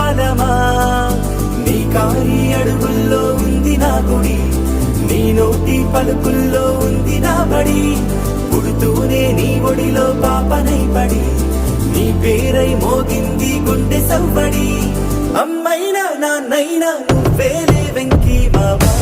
కాలమా నీ కాలి అడుగుల్లో ఉంది నా గుడి నీ నోటి పలుకుల్లో ఉంది నా బడి పుడుతూనే నీ ఒడిలో పాపనై పడి నీ పేరై మోగింది గుండె సవ్వడి అమ్మైనా నాన్నైనా నువ్వేలే వెంకీ బాబా